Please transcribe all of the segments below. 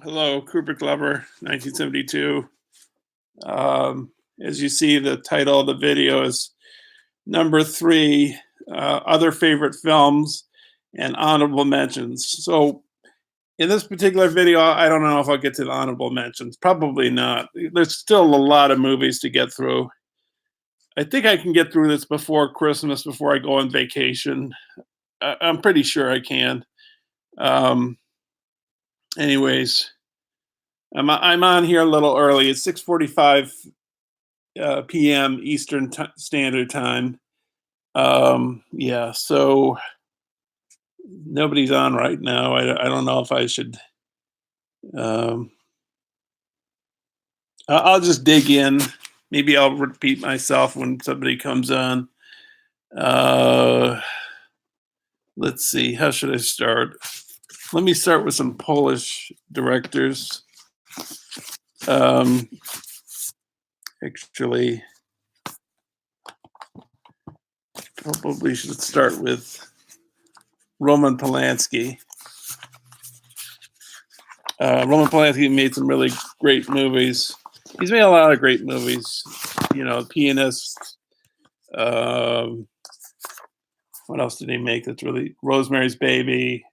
Hello, Cooper Glover, 1972. As you see, the title of the video is number three, other favorite films and honorable mentions. So in this particular video, I don't know if I'll get to the honorable mentions. Probably not. There's still a lot of movies to get through. I think I can get through this before Christmas, before I go on vacation. I'm pretty sure I can. Um, anyways, I'm on here a little early. It's 6:45 p.m. Eastern Standard Time. Yeah, so nobody's on right now. I don't know if I should. Um, I'll just dig in. Maybe I'll repeat myself when somebody comes on. Uh, let's see. How should I start? Let me start with some Polish directors. Actually, probably should start with Roman Polanski. Roman Polanski made some really great movies. He's made a lot of great movies. You know, Pianist. What else did he make? That's really Rosemary's Baby,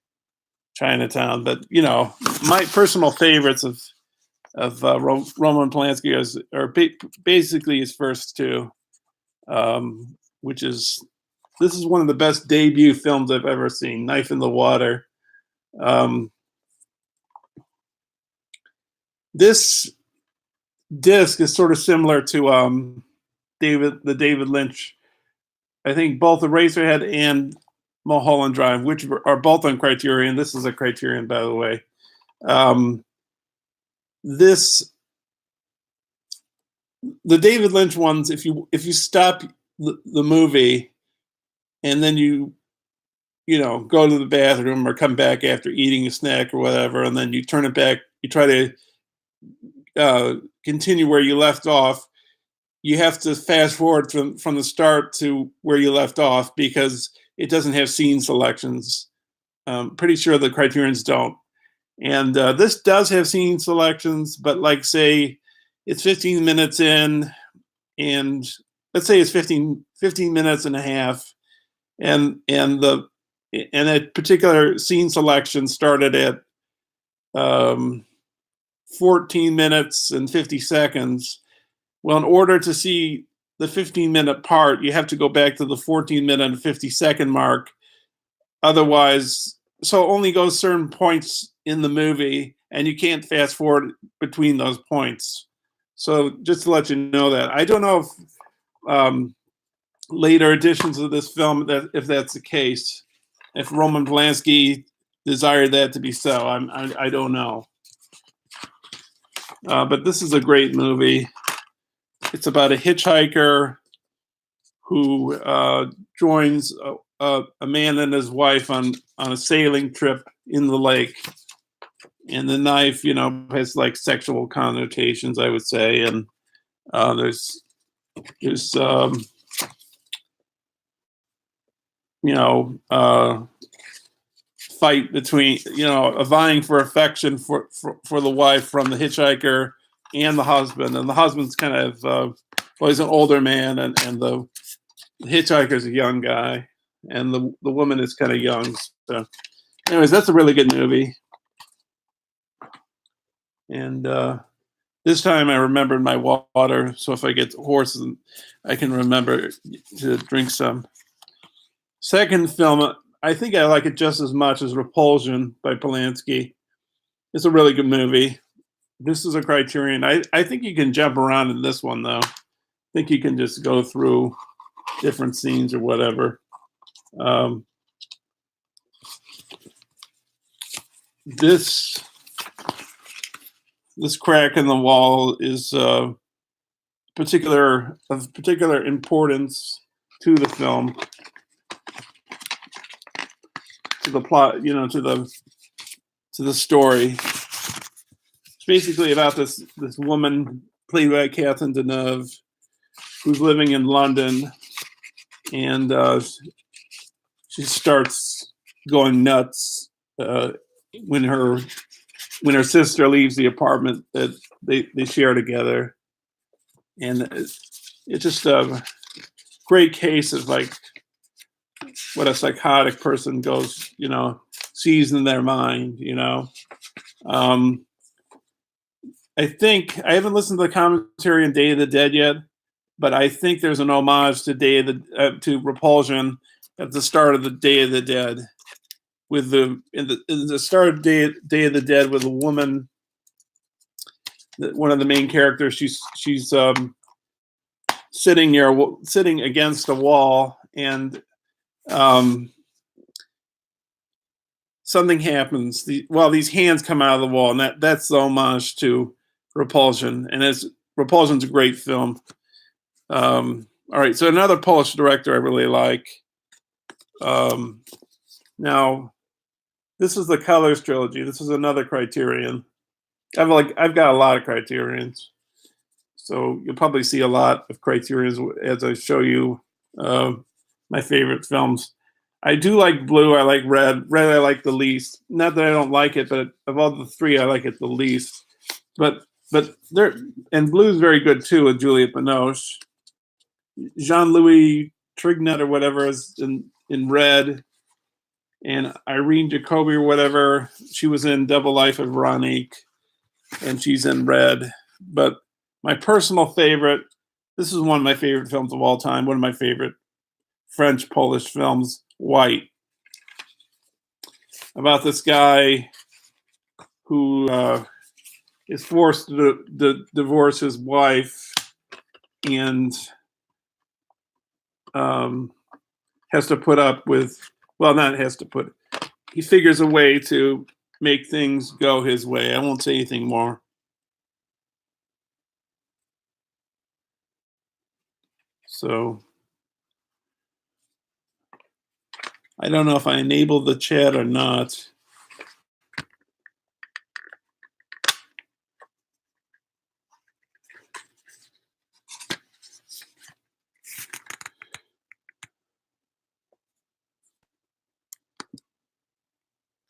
Chinatown. But you know, my personal favorites of Roman Polanski are basically his first two, which is this is one of the best debut films I've ever seen. Knife in the Water. This disc is sort of similar to David Lynch. I think both Eraserhead and Mulholland Drive, which are both on Criterion. This is a Criterion, by the way. The David Lynch ones, if you stop the movie and then you go to the bathroom or come back after eating a snack or whatever, and then you turn it back, you try to continue where you left off, you have to fast forward from the start to where you left off because it doesn't have scene selections. Pretty sure the Criterions don't. And this does have scene selections, but like say it's 15 minutes in, and let's say it's 15 minutes and a half, and a particular scene selection started at 14 minutes and 50 seconds. Well, in order to see the 15-minute part, you have to go back to the 14-minute and 50-second mark. Otherwise, so it only goes certain points in the movie, and you can't fast forward between those points. So just to let you know that. I don't know if later editions of this film, if that's the case, if Roman Polanski desired that to be so. I don't know. But this is a great movie. It's about a hitchhiker who joins a man and his wife on a sailing trip in the lake. And the knife, has like sexual connotations, I would say. And there's fight between, a vying for affection for the wife from the hitchhiker and the husband. And the husband's kind of, he's an older man, and the hitchhiker's a young guy, and the woman is kind of young. So anyways, that's a really good movie. And this time I remembered my water, so if I get hoarse, I can remember to drink some. Second film, I think I like it just as much as Repulsion by Polanski. It's a really good movie. This is a Criterion. I think you can jump around in this one, though. I think you can just go through different scenes or whatever. This crack in the wall is of particular importance to the film, to the plot, to the story. It's basically about this woman played by Catherine Deneuve, who's living in London, and she starts going nuts when her when her sister leaves the apartment that they share together, and it's just a great case of like what a psychotic person goes, sees in their mind. Um, I think I haven't listened to the commentary on Day of the Dead yet, but I think there's an homage to to Repulsion at the start of the Day of the Dead, with in the start of Day of the Dead with a woman, one of the main characters. She's sitting against a wall, and something happens. These hands come out of the wall, and that's the homage to Repulsion, and Repulsion's a great film. All right, so another Polish director I really like. Now, this is the Colors trilogy. This is another Criterion. I've got a lot of Criterions, so you'll probably see a lot of Criterions as I show you my favorite films. I do like blue. I like red. Red I like the least. Not that I don't like it, but of all the three, I like it the least. But blue is very good too with Juliette Binoche. Jean-Louis Trignett or whatever is in red, and Irene Jacobi or whatever, she was in Double Life of Veronique, and she's in red. But my personal favorite, this is one of my favorite films of all time, one of my favorite French-Polish films, White, about this guy who is forced to divorce his wife, and has to put up with, he figures a way to make things go his way. I won't say anything more. So I don't know if I enabled the chat or not.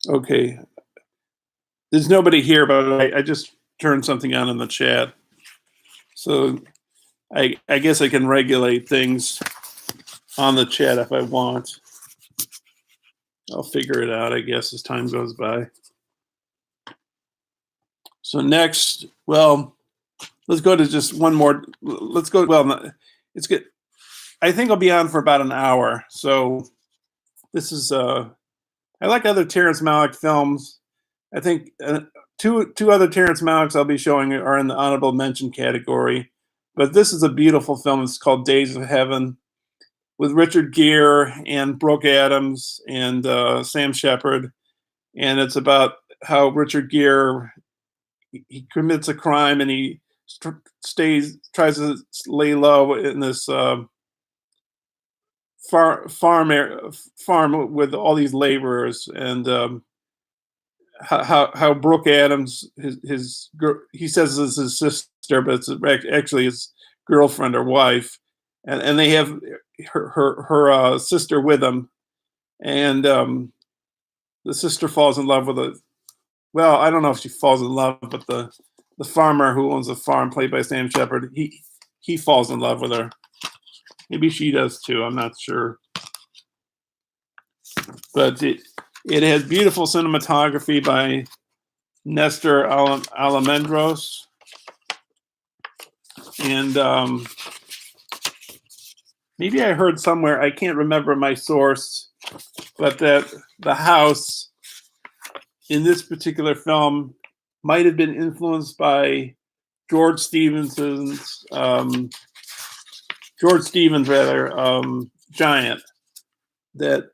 Okay. There's nobody here, but I just turned something on in the chat. So I guess I can regulate things on the chat if I want. I'll figure it out, I guess, as time goes by. So next, let's go to just one more. Let's go. It's good. I think I'll be on for about an hour. So this is, I like other Terrence Malick films. I think two other Terrence Malicks I'll be showing are in the honorable mention category. But this is a beautiful film. It's called Days of Heaven, with Richard Gere and Brooke Adams and Sam Shepard. And it's about how Richard Gere, he commits a crime, and he tries to lay low in this farm with all these laborers, and how Brooke Adams, his he says it's his sister, but it's actually his girlfriend or wife, and they have her sister with them, and the sister falls in love with I don't know if she falls in love, but the farmer who owns the farm, played by Sam Shepard, he falls in love with her. Maybe she does too. I'm not sure. But it has beautiful cinematography by Nestor Almendros, and maybe I heard somewhere, I can't remember my source, but that the house in this particular film might have been influenced by George Stevens, Giant. That,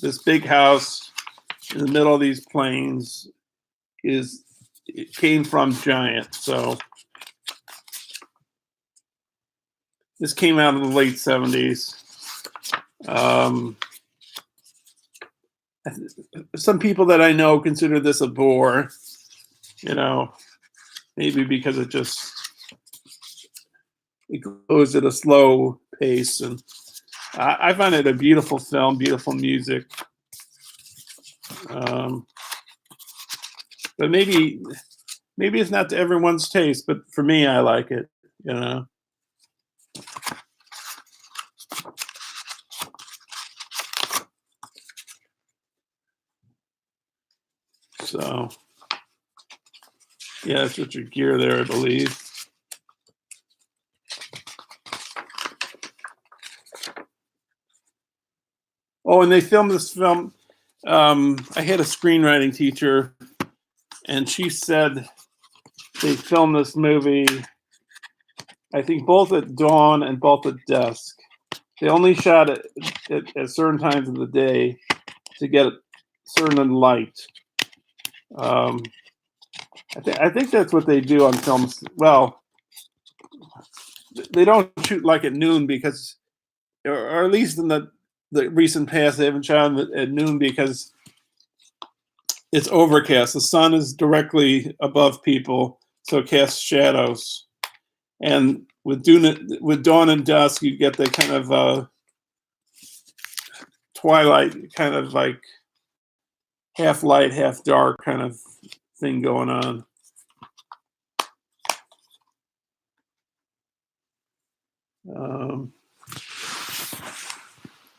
this big house in the middle of these plains it came from Giant. So this came out in the late 70s. Some people that I know consider this a bore, maybe because it goes at a slow pace, and I find it a beautiful film, beautiful music. But maybe it's not to everyone's taste, but for me, I like it. You know. So yeah, that's Richard Gere there, I believe. Oh, and they filmed this film. I had a screenwriting teacher, and she said they filmed this movie, I think both at dawn and both at dusk. They only shot it at certain times of the day to get certain light. I think that's what they do on films. Well, they don't shoot like at noon because, or at least in the recent past, they haven't shot at noon because it's overcast. The sun is directly above people, so it casts shadows. And with dawn and dusk, you get the kind of twilight, kind of like half light, half dark kind of thing going on.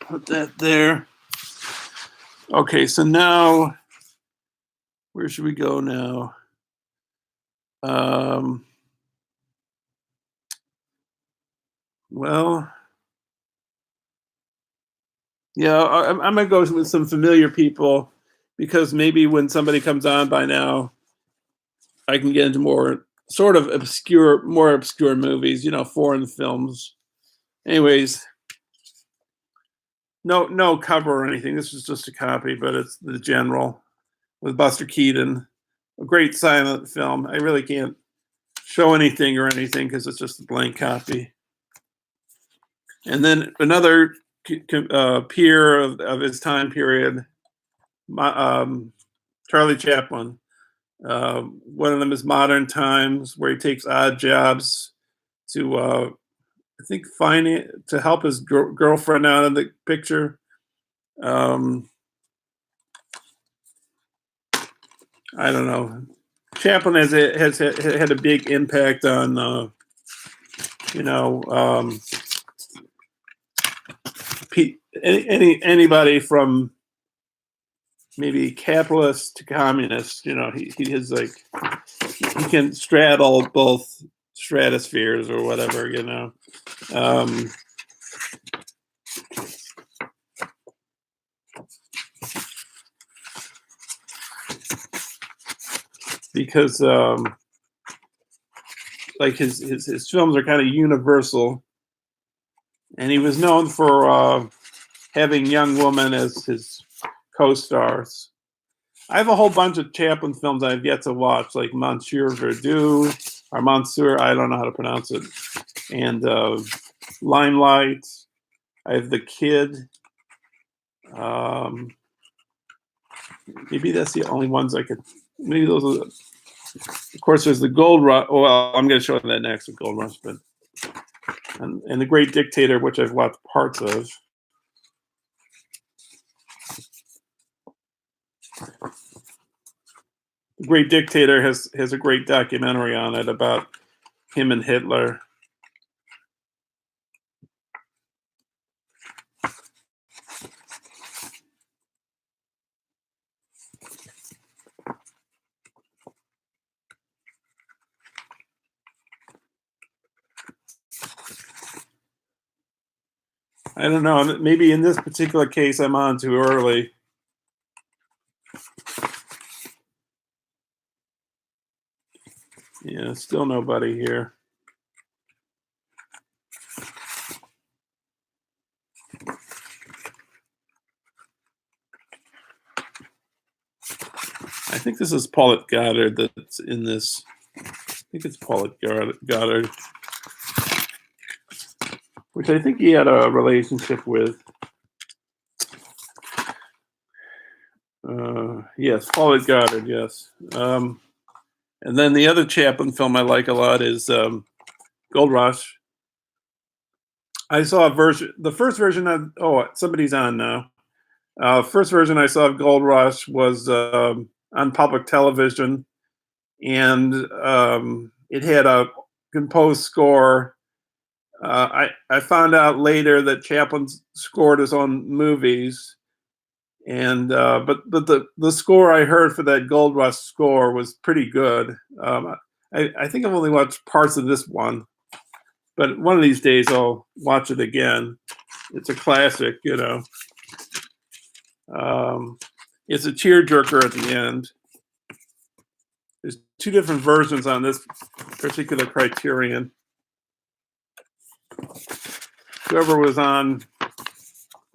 Put that there. Okay, so now, where should we go now? Well, yeah, I'm gonna go with some familiar people because maybe when somebody comes on by now, I can get into more sort of more obscure movies, foreign films. Anyways, no cover or anything. This is just a copy, but it's The General with Buster Keaton. A great silent film. I really can't show anything or anything because it's just a blank copy. And then another peer of his time period, Charlie Chaplin. One of them is Modern Times, where he takes odd jobs to, I think, to help his girlfriend out of the picture. I don't know. Chaplin has had a big impact on, anybody from maybe capitalist to communist. He is like, he can straddle both stratospheres or whatever. Because like his films are kind of universal, and he was known for having young women as his co-stars. I have a whole bunch of Chaplin films I've yet to watch, like Monsieur Verdoux, or Monsieur, I don't know how to pronounce it, and Limelight. I have The Kid. Maybe that's the only ones I could. Maybe those are. Of course, there's the Gold Rush. Well, I'm going to show that next, the Gold Rush, but and The Great Dictator, which I've watched parts of. The Great Dictator has a great documentary on it about him and Hitler. I don't know. Maybe in this particular case, I'm on too early. Yeah, still nobody here. I think this is Paulette Goddard that's in this. I think it's Paulette Goddard, which I think he had a relationship with. Yes, Paulette Goddard, yes. And then the other Chaplin film I like a lot is Gold Rush. I saw the first version of, somebody's on now. First version I saw of Gold Rush was on public television and it had a composed score. I found out later that Chaplin scored his own movies, and but the score I heard for that Gold Rush score was pretty good. I think I've only watched parts of this one, but one of these days I'll watch it again. It's a classic, you know. It's a tearjerker at the end. There's two different versions on this particular Criterion. Whoever was on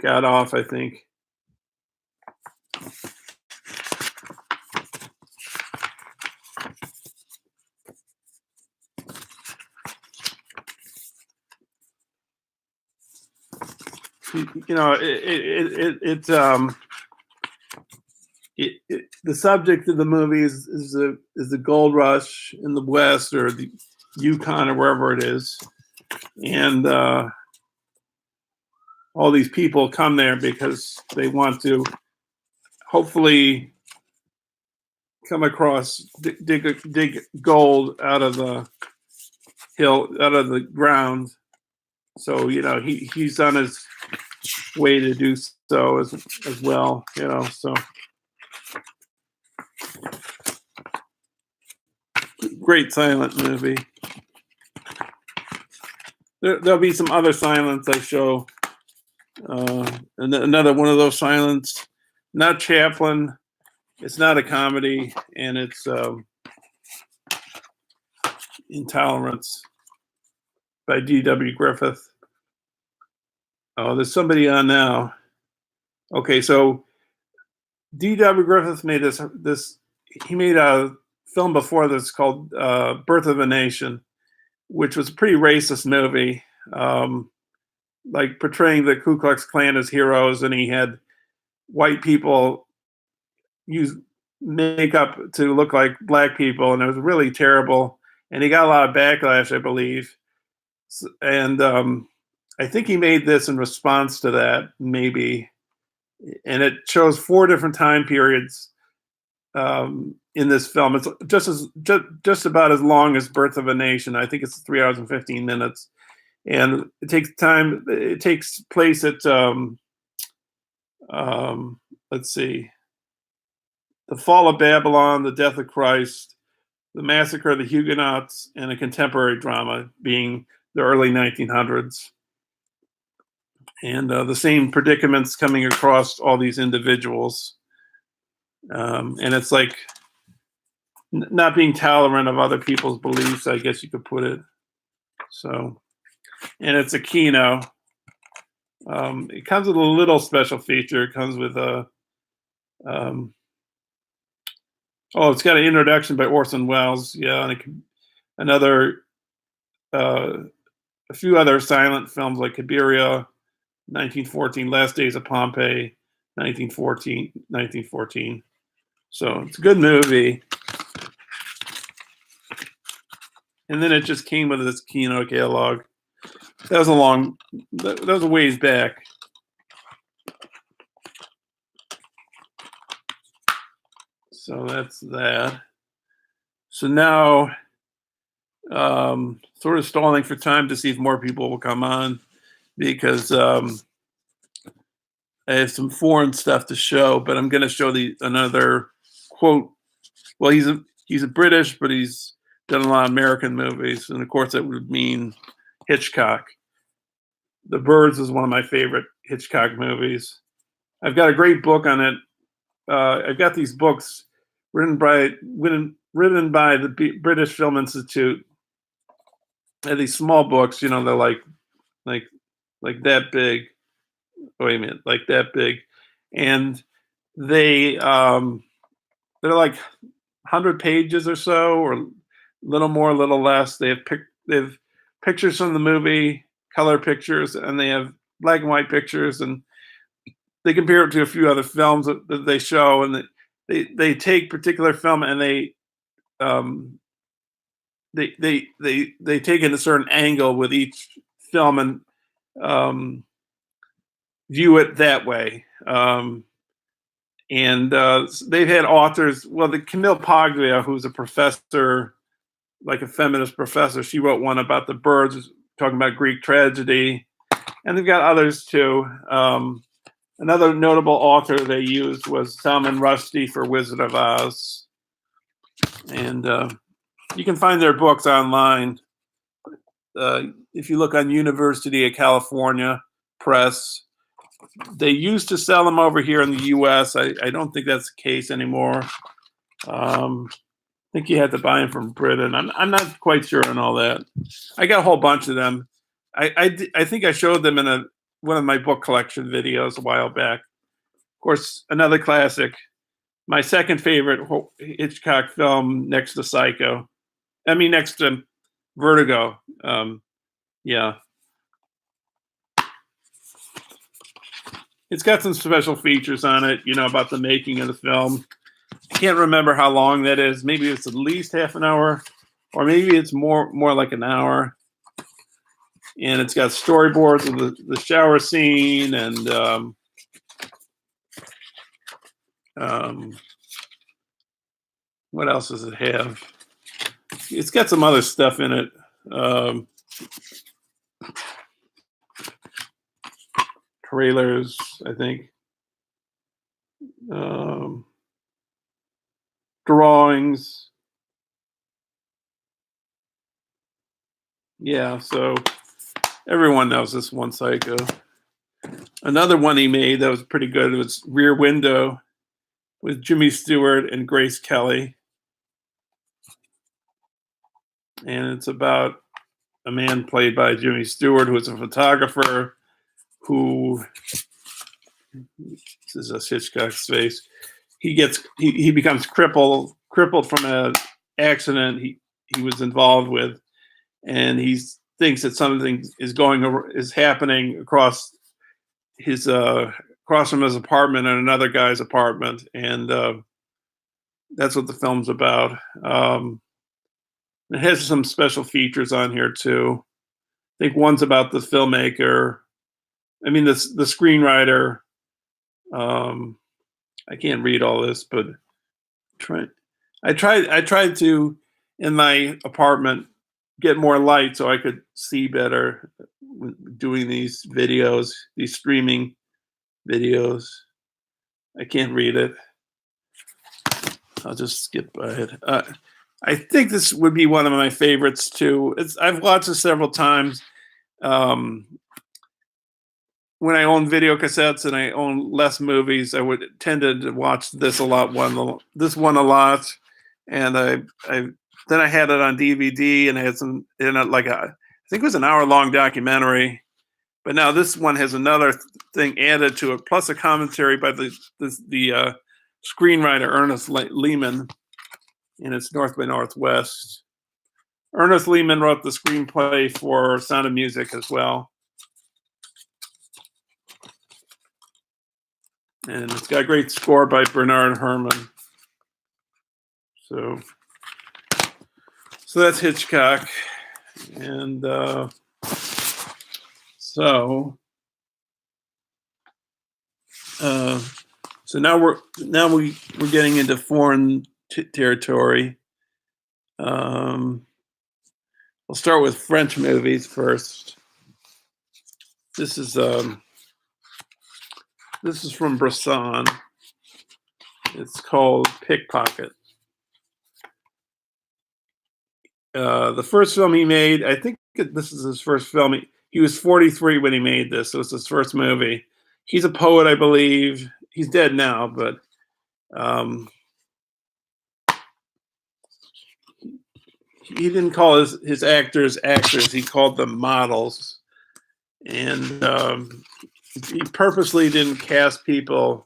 got off, I think. You know, the subject of the movie is the gold rush in the West or the Yukon or wherever it is, and all these people come there because they want to hopefully come across dig gold out of the hill, out of the ground. So you know he's on his way to do so as well. You know, so great silent movie. There'll be some other silents I show. Another one of those silents, not Chaplin. It's not a comedy, and it's Intolerance by D.W. Griffith. Oh, there's somebody on now. Okay, so D.W. Griffith made this. He made a film before this called Birth of a Nation, which was a pretty racist movie, like portraying the Ku Klux Klan as heroes, and he had white people use makeup to look like black people, and it was really terrible. And he got a lot of backlash, I believe. And I think he made this in response to that, maybe. And it shows 4 different time periods in this film. It's just about as long as Birth of a Nation. I think it's 3 hours and 15 minutes, and it takes time. It takes place at let's see, the fall of Babylon, the death of Christ, the massacre of the Huguenots, and a contemporary drama being the early 1900s. And the same predicaments coming across all these individuals. And it's like not being tolerant of other people's beliefs, I guess you could put it. So, and it's a Kino. It comes with a little special feature. It comes with a, it's got an introduction by Orson Welles. Yeah, and a few other silent films like Cabiria, 1914, Last Days of Pompeii, 1914. So it's a good movie. And then it just came with this Kino catalog. That was a ways back. So that's that. So now, sort of stalling for time to see if more people will come on, because I have some foreign stuff to show, but I'm going to show another quote. Well, he's a British, but he's done a lot of American movies, and of course that would mean Hitchcock. The Birds is one of my favorite Hitchcock movies. I've got a great book on it. I've got these books written by the British Film Institute. They're these small books, you know, they're like that big. Wait a minute, like that big, and they're like 100 pages or so, or a little more, a little less. They have pictures from the movie, color pictures, and they have black and white pictures, and they compare it to a few other films that they show, and they take particular film and they take it a certain angle with each film and view it that way. And they've had authors. Well, the Camille Paglia, who's a professor, like a feminist professor, she wrote one about the birds, talking about Greek tragedy, and they've got others too. Another notable author they used was Salman Rushdie for Wizard of Oz, and you can find their books online. If you look on University of California Press, they used to sell them over here in the U.S. I don't think that's the case anymore. I think you had to buy them from Britain. I'm not quite sure on all that. I got a whole bunch of them. I think I showed them in one of my book collection videos a while back. Of course, another classic. My second favorite Hitchcock film, next to Psycho. I mean, next to Vertigo. Yeah. It's got some special features on it, about the making of the film. I can't remember how long that is. Maybe it's at least half an hour, or maybe it's more like an hour. And it's got storyboards of the shower scene and what else does it have? It's got some other stuff in it. Trailers, I think. Drawings. Yeah, so everyone knows this one, Psycho. Another one he made that was pretty good was Rear Window with Jimmy Stewart and Grace Kelly. And it's about a man played by Jimmy Stewart, who is a photographer who, this is a Hitchcock's face, he becomes crippled from an accident he was involved with, and he thinks that something is happening across from his apartment and another guy's apartment, and that's what the film's about. It has some special features on here too. I think one's about the filmmaker. I mean, the screenwriter. I can't read all this, but I tried to, in my apartment, get more light so I could see better doing these videos, these streaming videos. I can't read it. I'll just skip ahead. I think this would be one of my favorites too. I've watched it several times. When I own video cassettes and I own less movies, I would tend to watch this a lot. This one a lot, and then I had it on DVD and I had some I think it was an hour-long documentary. But now this one has another thing added to it, plus a commentary by the screenwriter Ernest Lehman, and it's North by Northwest. Ernest Lehman wrote the screenplay for Sound of Music as well. And it's got a great score by Bernard Herrmann. So that's Hitchcock. And so now we're getting into foreign territory. We'll start with French movies first. This is from Bresson. It's called Pickpocket. The first film he made, I think this is his first film. He was 43 when he made this. So it's his first movie. He's a poet, I believe. He's dead now, but he didn't call his actors actors. He called them models. And he purposely didn't cast people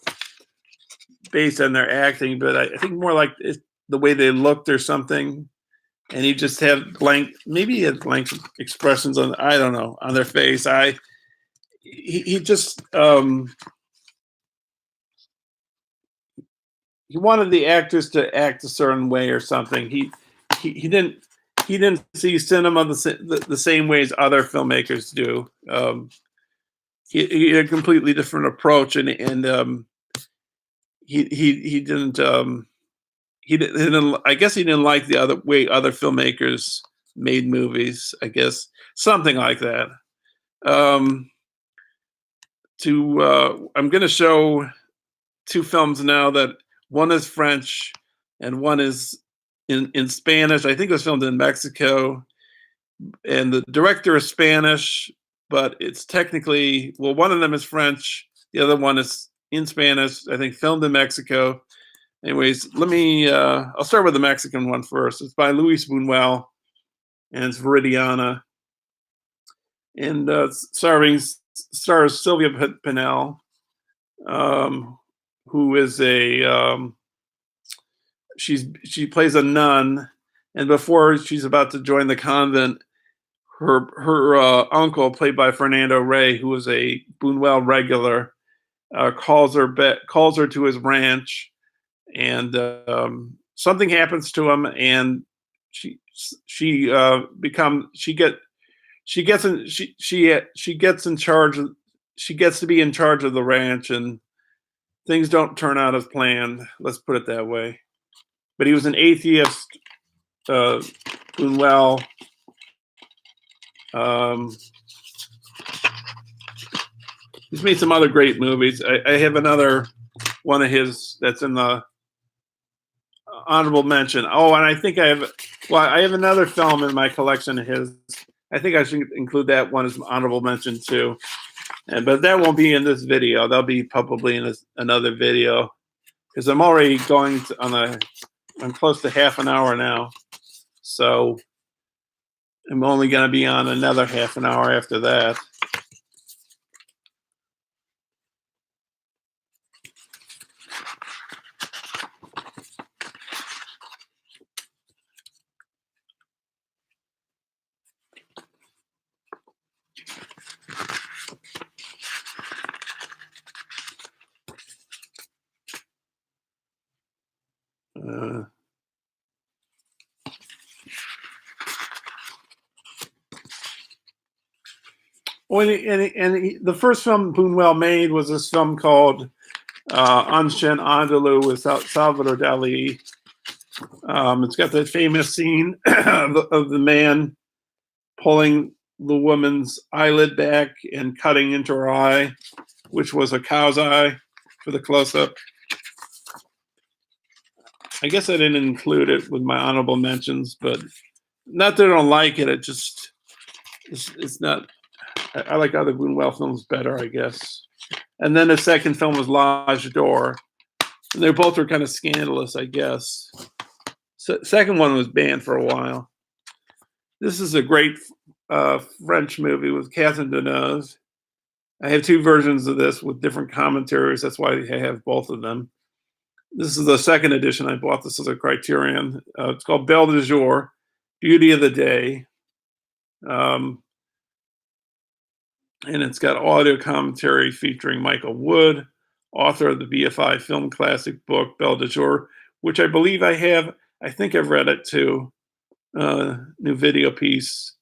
based on their acting, but I think more like the way they looked or something. And he just had blank expressions on, I don't know, on their face. He just he wanted the actors to act a certain way or something. He didn't see cinema the same way as other filmmakers do. He had a completely different approach, and he didn't he didn't I guess he didn't like the other way other filmmakers made movies, I guess, something like that. Um, I'm going to show two films now that one is French and one is in Spanish. I think it was filmed in Mexico, and the director is Spanish, but it's technically, well, one of them is French, the other one is in Spanish, I think filmed in Mexico. Anyways, I'll start with the Mexican one first. It's by Luis Buñuel, and it's Viridiana. And stars Sylvia Pinell, who is she plays a nun, and before she's about to join the convent, her uncle, played by Fernando Rey, who was a Buñuel regular, calls her to his ranch, and something happens to him, and she gets in charge of, she gets to be in charge of the ranch, and things don't turn out as planned. Let's put it that way. But he was an atheist. Buñuel. He's made some other great movies. I have another one of his that's in the honorable mention. Oh, and I think I have another film in my collection of his. I think I should include that one as honorable mention too. But that won't be in this video. That'll be probably in another video, because I'm already going I'm close to half an hour now. So I'm only going to be on another half an hour after that. The first film Buñuel made was this film called Un Chien Andalou with Salvador Dali. It's got that famous scene of the man pulling the woman's eyelid back and cutting into her eye, which was a cow's eye for the close-up. I guess I didn't include it with my honorable mentions, but not that I don't like it. It just, it's not, I like other Buñuel films better, I guess. And then the second film was L'Age d'Or. And they both were kind of scandalous, I guess. So second one was banned for a while. This is a great French movie with Catherine Deneuve. I have two versions of this with different commentaries. That's why I have both of them. This is the second edition. I bought this as a Criterion. It's called Belle de Jour, Beauty of the Day. And it's got audio commentary featuring Michael Wood, author of the BFI film classic book, Belle de Jour, which I believe I have. I think I've read it too. New video piece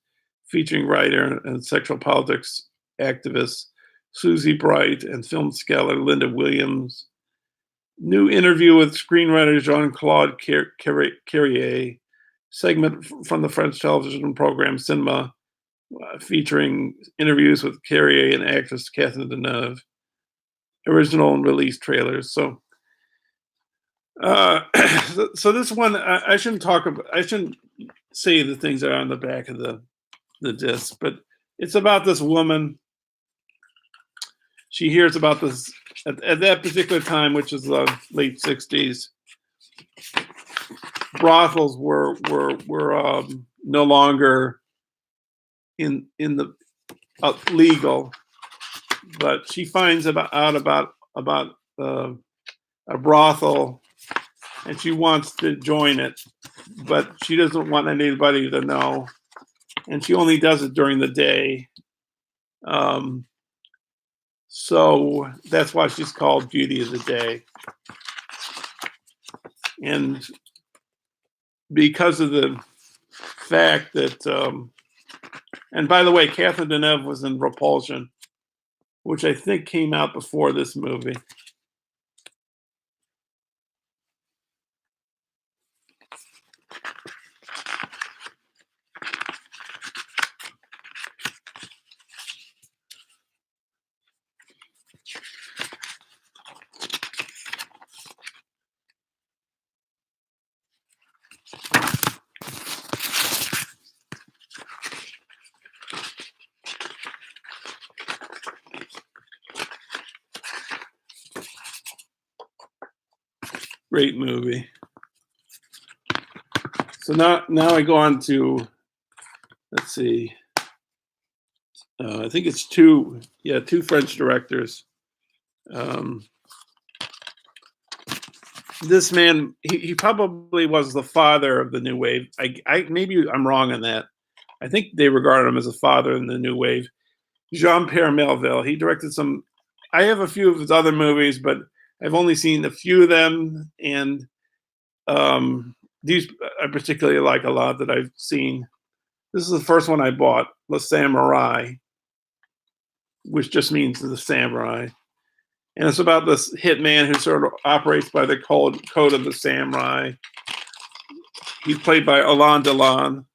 featuring writer and sexual politics activist Susie Bright and film scholar Linda Williams. New interview with screenwriter Jean-Claude Carrier, segment from the French television program Cinema, featuring interviews with Carrier and actress Catherine Deneuve. Original and release trailers. So, so this one I shouldn't say the things that are on the back of the disc, but it's about this woman. She hears about this at that particular time, which is the late '60s. Brothels were no longer in the legal, but she finds out about a brothel, and she wants to join it, but she doesn't want anybody to know, and she only does it during the day. So that's why she's called Beauty of the Day. And because of the fact that, and by the way, Catherine Deneuve was in Repulsion, which I think came out before this movie. Great movie. So now I go on to, let's see, I think it's two French directors. Um, this man, he probably was the father of the new wave. I maybe I'm wrong on that. I think they regarded him as a father in the new wave. Jean-Pierre Melville. He directed some. I have a few of his other movies, but I've only seen a few of them, and these I particularly like a lot that I've seen. This is the first one I bought, Le Samurai, which just means the samurai. And it's about this hitman who sort of operates by the code of the samurai. He's played by Alain Delon.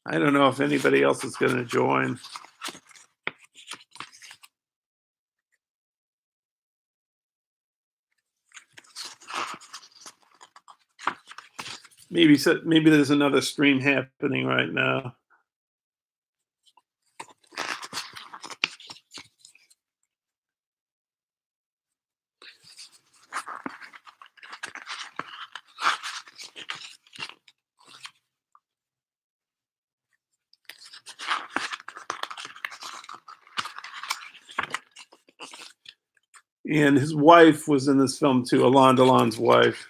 I don't know if anybody else is going to join. Maybe there's another stream happening right now. And his wife was in this film too, Alain Delon's wife.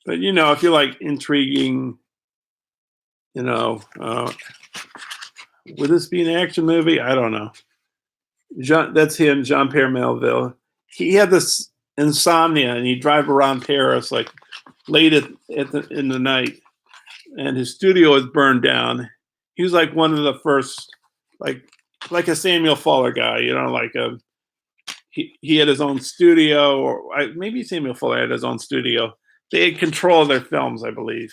But if you like intriguing, would this be an action movie? I don't know. That's him, Jean-Pierre Melville. He had this insomnia, and he'd drive around Paris like late in the night, and his studio was burned down. He was like one of the first, like a Samuel Fuller guy, he had his own studio, or maybe Samuel Fuller had his own studio. They had control of their films, I believe.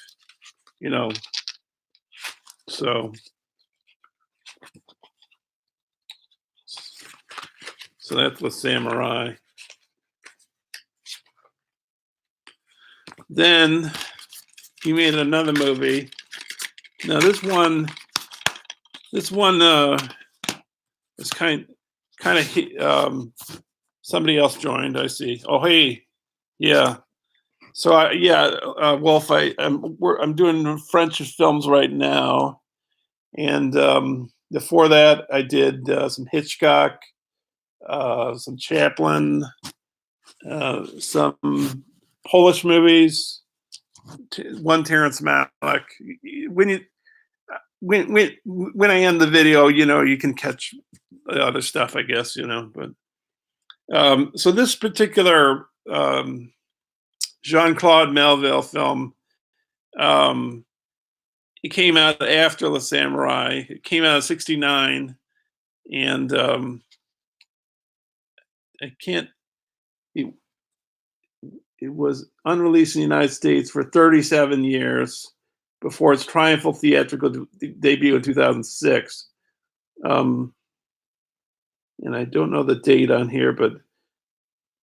So that's the samurai. Then he made another movie. Now this one is kind of somebody else joined. I see. Oh hey, yeah. So Wolf. I'm doing French films right now, and before that I did some Hitchcock, some Chaplin, some Polish movies, one Terrence Malick. When I end the video, you can catch the other stuff, I guess, But so this particular Jean-Claude Melville film, it came out after Le Samurai. It came out in '69, and I can't. It was unreleased in the United States for 37 years before its triumphal theatrical debut in 2006. And I don't know the date on here, but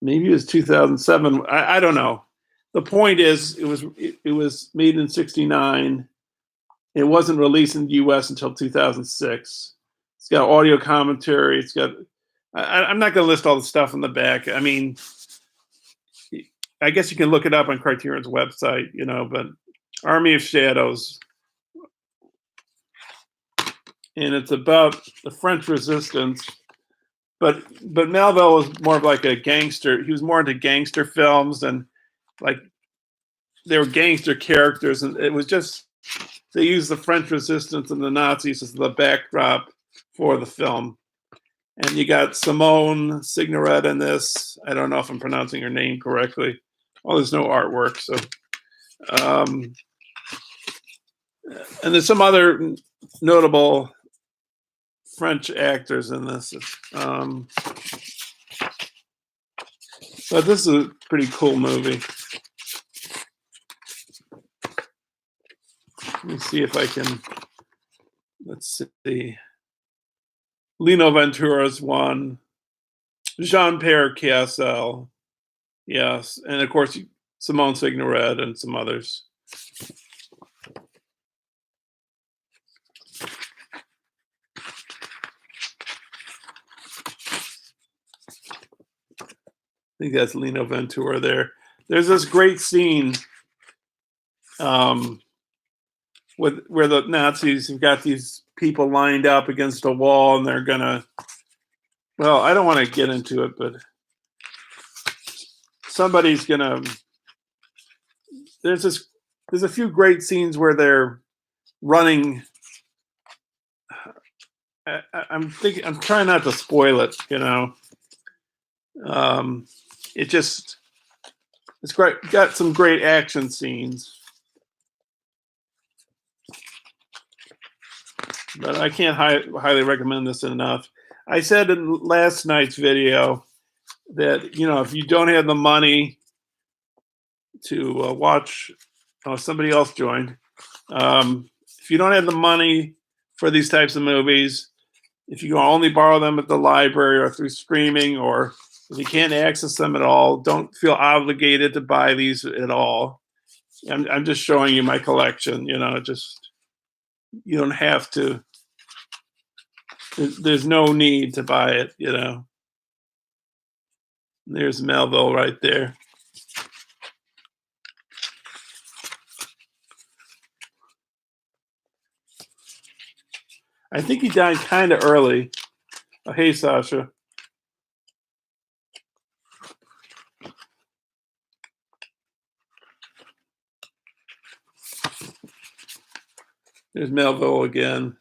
maybe it was 2007. I don't know. The point is, it was made in '69. It wasn't released in the U.S. until 2006. It's got audio commentary. It's got. I'm not going to list all the stuff in the back. I mean, I guess you can look it up on Criterion's website, but Army of Shadows. And it's about the French resistance. But Melville was more of like a gangster. He was more into gangster films, and like they were gangster characters. And it was just, they used the French resistance and the Nazis as the backdrop for the film. And you got Simone Signoret in this. I don't know if I'm pronouncing her name correctly. Well, there's no artwork, so. And there's some other notable French actors in this. But this is a pretty cool movie. Let me see if I can. Let's see. Lino Ventura's one. Jean-Pierre Cassel. Yes. And of course, Simone Signoret and some others. I think that's Lino Ventura there. There's this great scene where the Nazis have got these people lined up against a wall, and they're gonna. Well, I don't want to get into it, but somebody's gonna. There's a few great scenes where they're running. I'm trying not to spoil it, you know. It's great. Got some great action scenes, but I can't highly recommend this enough. I said in last night's video that, you know, if you don't have the money to watch, oh, somebody else joined. If you don't have the money for these types of movies, if you can only borrow them at the library or through streaming, or if you can't access them at all, don't feel obligated to buy these at all. I'm just showing you my collection, you know, just, you don't have to, there's no need to buy it, you know. There's Melville right there. I think he died kind of early. Oh, hey, Sasha. There's Melville again.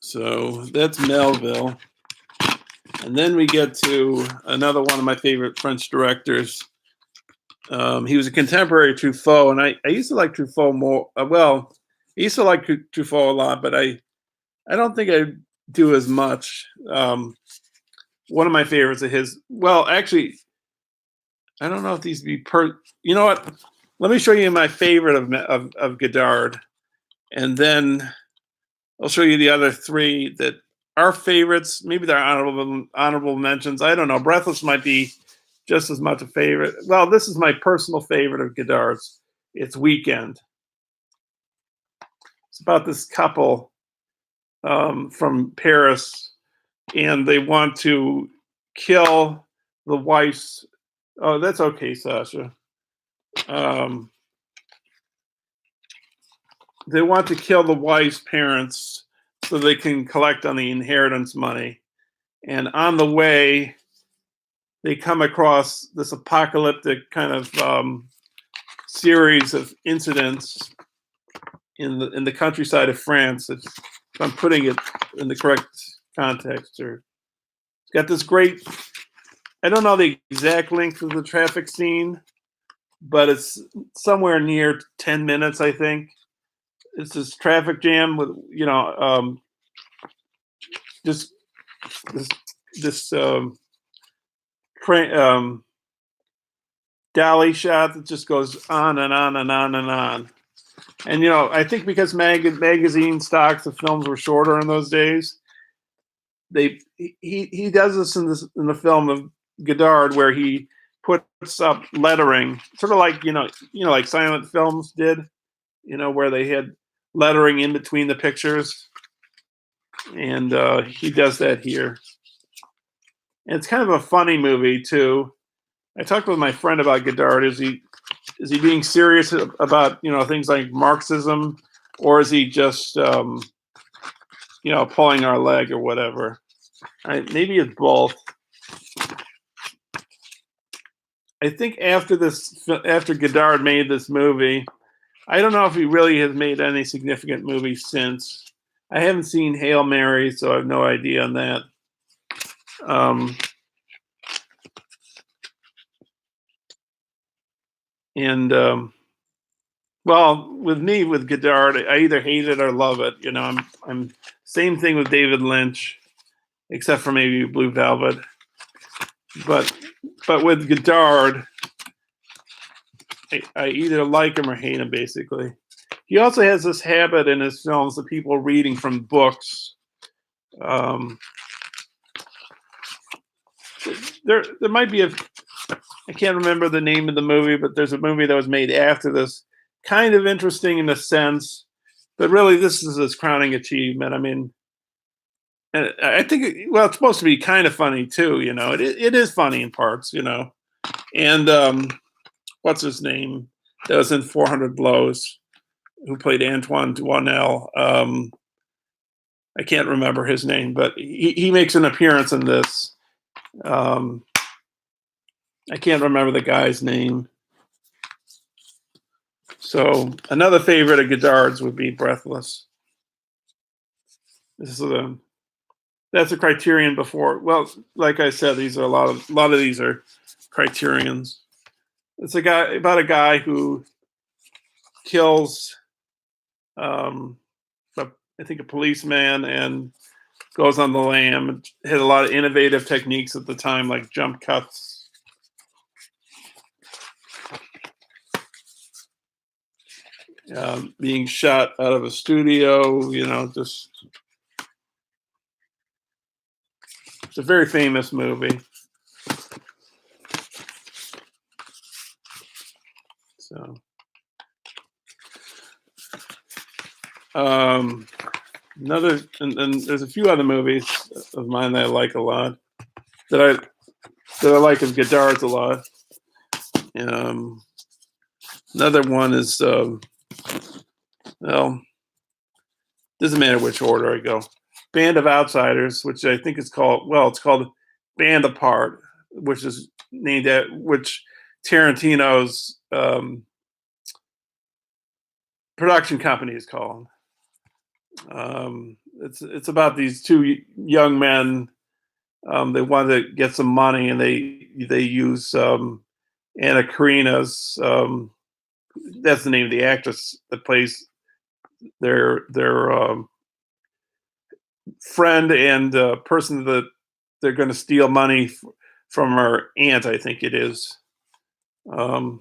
So that's Melville. And then we get to another one of my favorite French directors. He was a contemporary of Truffaut, and I used to like Truffaut more. Well, I used to like Truffaut a lot, but I don't think I do as much. One of my favorites of his, well, actually, I don't know if these be you know what? Let me show you my favorite of Godard, and then I'll show you the other three that are favorites. Maybe they're honorable mentions. I don't know. Breathless might be just as much a favorite. Well, this is my personal favorite of Godard's. It's Weekend. It's about this couple from Paris, and they want to kill the wife's. Oh, that's okay, Sasha. They want to kill the wife's parents so they can collect on the inheritance money. And on the way, they come across this apocalyptic kind of series of incidents in the countryside of France. If I'm putting it in the correct context here. It's got this great, I don't know the exact length of the traffic scene, but it's somewhere near 10 minutes, I think. It's this traffic jam with, you know, this dolly shot that just goes on and on and on and on. And, you know, I think because magazine stocks of films were shorter in those days, he does this in the film of Godard, where he puts up lettering, sort of like, you know, like silent films did, you know, where they had lettering in between the pictures, and he does that here. And it's kind of a funny movie too. I talked with my friend about Godard. Is he being serious about, you know, things like Marxism, or is he just you know, pulling our leg or whatever? Maybe it's both. I think after Godard made this movie, I don't know if he really has made any significant movies since. I haven't seen Hail Mary, so I have no idea on that. Well, with me, with Godard, I either hate it or love it. You know, I'm same thing with David Lynch, except for maybe Blue Velvet. But with Godard, I either like him or hate him, basically. He also has this habit in his films of people reading from books. Um, there might be I can't remember the name of the movie, but there's a movie that was made after this, kind of interesting in a sense, but really this is his crowning achievement. I mean, and I think well, it's supposed to be kind of funny too. It is funny in parts. And what's his name? That was in 400 Blows, who played Antoine Duanel. I can't remember his name, but he makes an appearance in this. Um, I can't remember the guy's name. So another favorite of Godard's would be Breathless. This is that's a Criterion before. Well, like I said, these are a lot of these are Criterions. It's about a guy who kills, um, I think, a policeman and goes on the lam. It had a lot of innovative techniques at the time, like jump cuts. Being shot out of a studio, just it's a very famous movie. So, another, and there's a few other movies of mine that I like a lot. That I like of Godard's a lot. Another one is well, doesn't matter which order I go. Band of Outsiders, which I think is called, well, it's called Band Apart, which is named at which Tarantino's production company is called. It's about these two young men. They want to get some money, and they use Anna Karina's. That's the name of the actress that plays their friend and person that they're going to steal money from her aunt, I think it is. And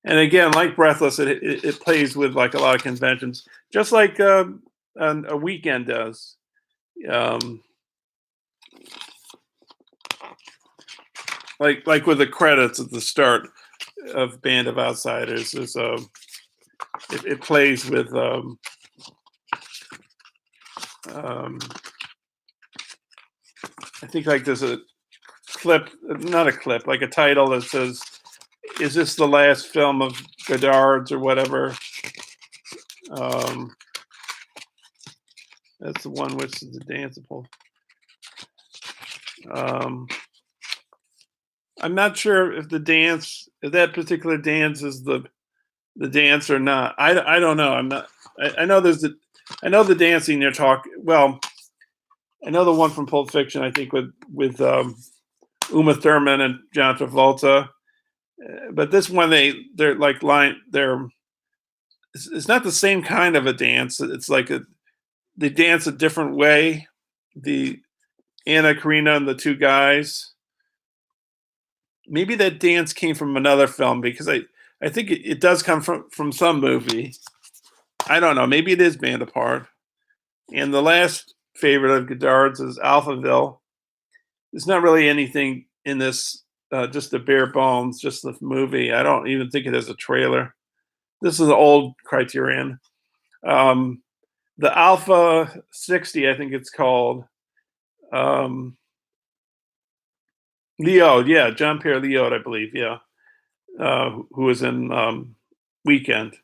again, like Breathless, it plays with like a lot of conventions, just like a Weekend does. Like with the credits at the start of Band of Outsiders, is it plays with I think like there's a clip, not a clip, like a title that says, "Is this the last film of Godard's?" or whatever. That's the one which is the danceable. I'm not sure if that particular dance is the dance or not. I don't know. I'm not. I know I know the dancing they're talking. Well, I know the one from Pulp Fiction. I think with Uma Thurman and John Travolta. But this one they're like it's not the same kind of a dance. It's like they dance a different way. The Anna Karina and the two guys. Maybe that dance came from another film, because I think it does come from some movie. I don't know. Maybe it is Band Apart. And the last favorite of Godard's is Alphaville. There's not really anything in this, just the bare bones, just the movie. I don't even think it has a trailer. This is an old Criterion. The Alpha 60, I think it's called. Leo, yeah, John Pierre Leo, I believe, yeah, who was in Weekend.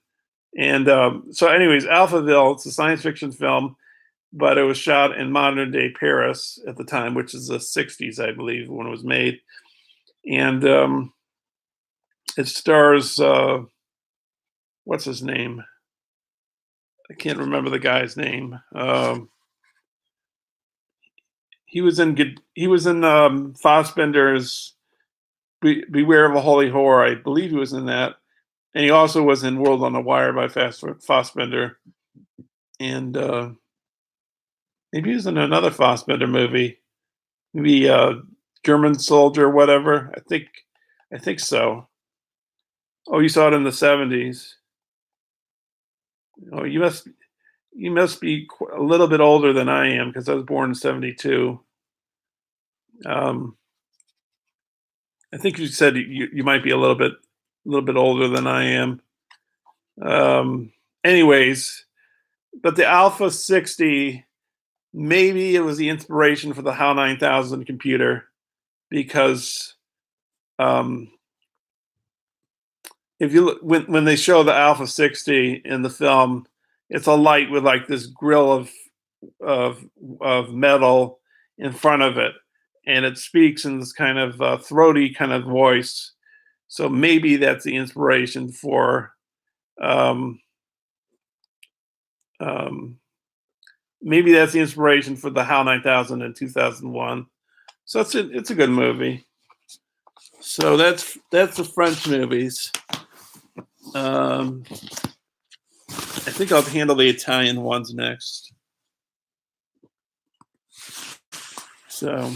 And so, anyways, Alphaville, it's a science fiction film, but it was shot in modern day Paris at the time, which is the 60s, I believe, when it was made. And it stars, what's his name? I can't remember the guy's name. He was in Fassbender's Beware of a Holy Horror. I believe he was in that. And he also was in World on a Wire by Fassbender. And maybe he was in another Fassbender movie. Maybe German Soldier, whatever. I think so. Oh, you saw it in the 70s. Oh, you must. You must be a little bit older than I am because I was born in '72. Um, I think you said you might be a little bit older than I am. Um, anyways, but the Alpha 60, maybe it was the inspiration for the HAL 9000 computer because um, if you look, when they show the Alpha 60 in the film, it's a light with like this grill of of metal in front of it, and it speaks in this kind of throaty kind of voice. So maybe that's the inspiration for um, um, maybe that's the inspiration for the HAL 9000 in 2001. So it's a good movie. So that's the French movies. Um, I think I'll handle the Italian ones next. So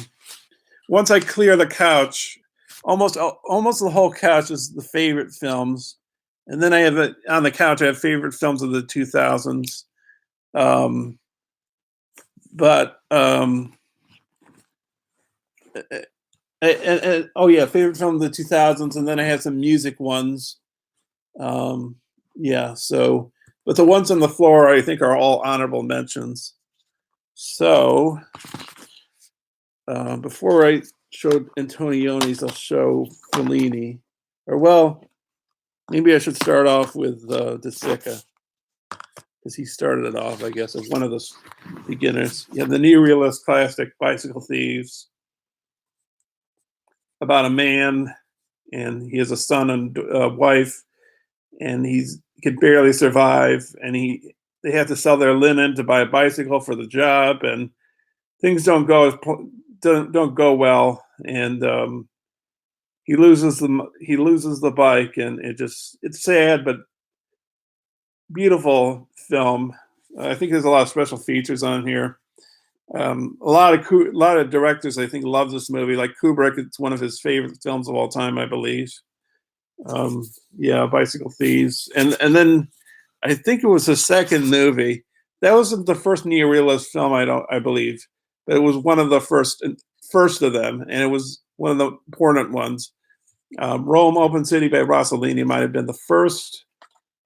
once I clear the couch, almost the whole couch is the favorite films, and then I have it on the couch. I have favorite films of the 2000s, um, but oh yeah, favorite film of the 2000s, and then I have some music ones. Yeah, so but the ones on the floor I think are all honorable mentions. So before I showed Antonioni's, I'll show Fellini. Or well, maybe I should start off with De Sica because he started it off, I guess, as one of the beginners. You have the neorealist classic Bicycle Thieves, about a man and he has a son and wife, and he can barely survive, and they have to sell their linen to buy a bicycle for the job, and things don't go well, and he loses the bike, and it's sad but beautiful film. I think there's a lot of special features on here. A lot of directors I think love this movie. Like Kubrick, it's one of his favorite films of all time, I believe. Yeah, Bicycle Thieves, and then I think it was the second movie. That wasn't the first neorealist film, I believe, but it was one of the first of them, and it was one of the important ones. Rome Open City by Rossellini might have been the first.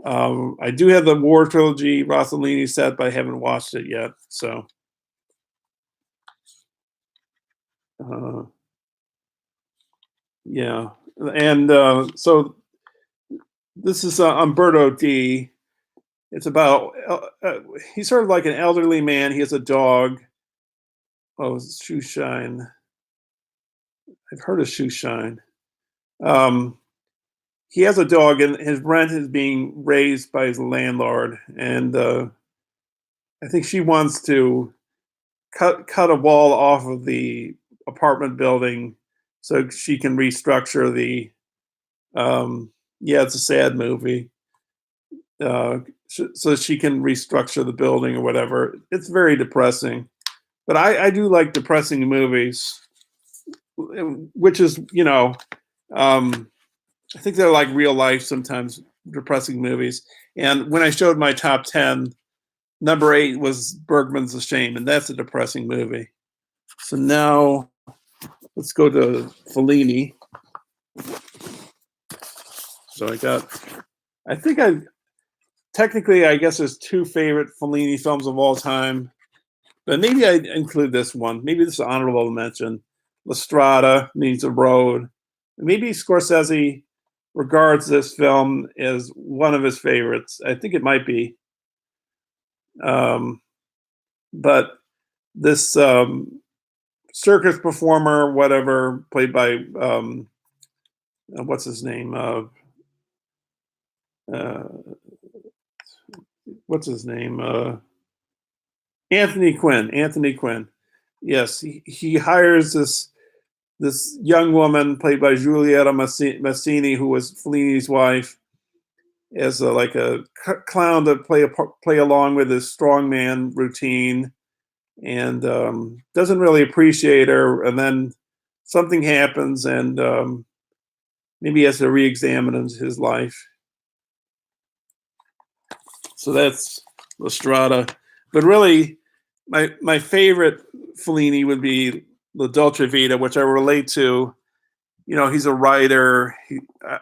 I do have the War Trilogy Rossellini set, but I haven't watched it yet. So, uh, yeah, and so this is Umberto D. It's about he's sort of like an elderly man. He has a dog. Oh, Shoe Shine. I've heard of Shoe Shine. Um, he has a dog, and his rent is being raised by his landlord, and I think she wants to cut a wall off of the apartment building so she can restructure the. Yeah, it's a sad movie. Uh, so she can restructure the building or whatever. It's very depressing, but I do like depressing movies, which is I think they're like real life sometimes depressing movies. And when I showed my top 10, number 8 was Bergman's The Shame, and that's a depressing movie. So now let's go to Fellini. So I think technically, I guess there's 2 favorite Fellini films of all time, but maybe I include this one. Maybe this is honorable mention. La Strada means a road. Maybe Scorsese regards this film as one of his favorites. I think it might be. But this circus performer, whatever, played by what's his name? Uh, what's his name? Anthony Quinn. Anthony Quinn. Yes, he hires this young woman played by Giulietta Massini, who was Fellini's wife, as like a clown to play along with his strongman routine, and doesn't really appreciate her. And then something happens, and maybe he has to re-examine his life. So that's La Strada. But really, my favorite Fellini would be La Dolce Vita, which I relate to. You know, he's a writer. I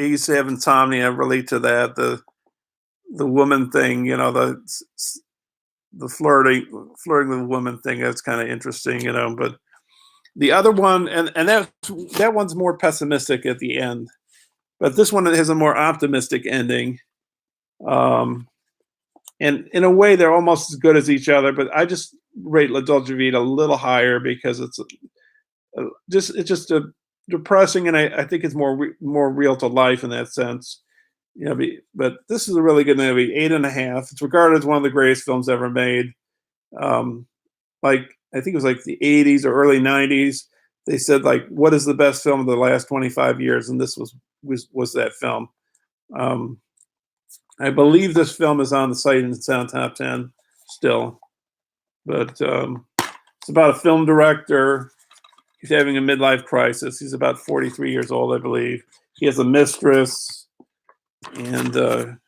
used to have insomnia. I relate to that. The woman thing, you know, the flirting with a woman thing. That's kind of interesting, you know. But the other one, and that one's more pessimistic at the end. But this one has a more optimistic ending. Um, and in a way, they're almost as good as each other. But I just rate La Dolce Vita a little higher because it's just a depressing, and I think it's more real to life in that sense. You know, but this is a really good movie. 8.5. It's regarded as one of the greatest films ever made. Um, like I think it was like the 80s or early 90s. They said like, what is the best film of the last 25 years? And this was that film. Um, I believe this film is on the site and it's on top 10 still. But it's about a film director. He's having a midlife crisis. He's about 43 years old, I believe. He has a mistress, and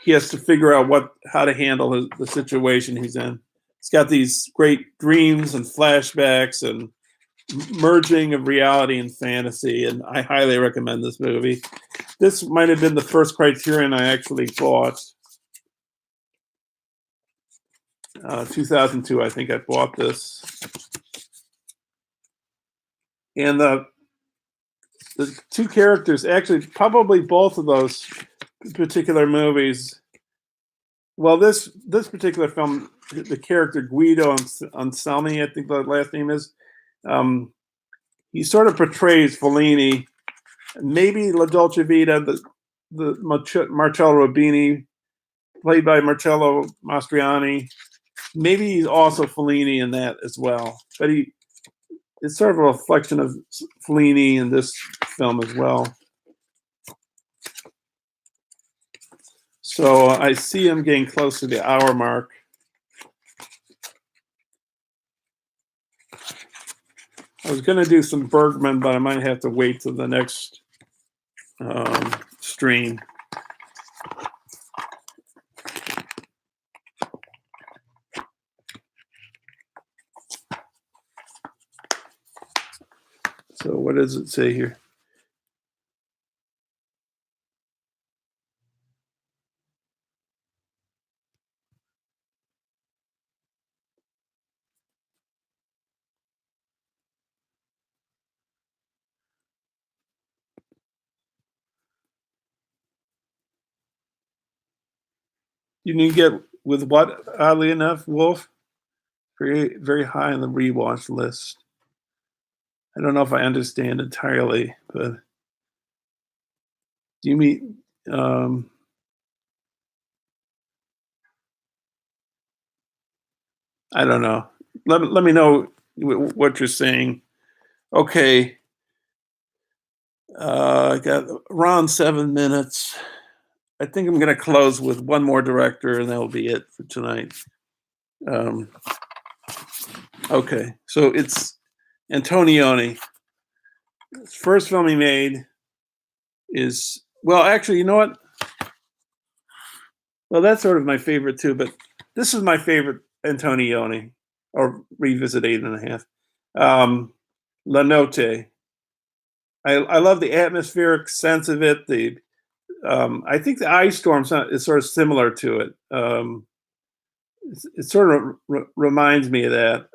he has to figure out how to handle the situation he's in. He's got these great dreams and flashbacks and merging of reality and fantasy, and I highly recommend this movie. This might have been the first Criterion I actually bought. 2002, I think I bought this. And the two characters, actually, probably both of those particular movies. Well, this particular film, the character Guido Anselmi, I think the last name is, he sort of portrays Fellini. Maybe La Dolce Vita, the Marcello Robini, played by Marcello Mastroianni. Maybe he's also Fellini in that as well. But it's sort of a reflection of Fellini in this film as well. So I see him getting close to the hour mark. I was going to do some Bergman, but I might have to wait till the next stream. So what does it say here? You need to get with what, oddly enough, Wolf? Very, very high on the rewatch list. I don't know if I understand entirely, but do you mean I don't know. Let me know what you're saying. Okay. I got around 7 minutes. I think I'm going to close with one more director, and that'll be it for tonight. Okay, so it's Antonioni. His first film he made is, well, actually, you know what? Well, that's sort of my favorite too, but this is my favorite Antonioni, or revisit 8.5. La Notte. I love the atmospheric sense of it. I think the ice storm is sort of similar to it. It sort of reminds me of that,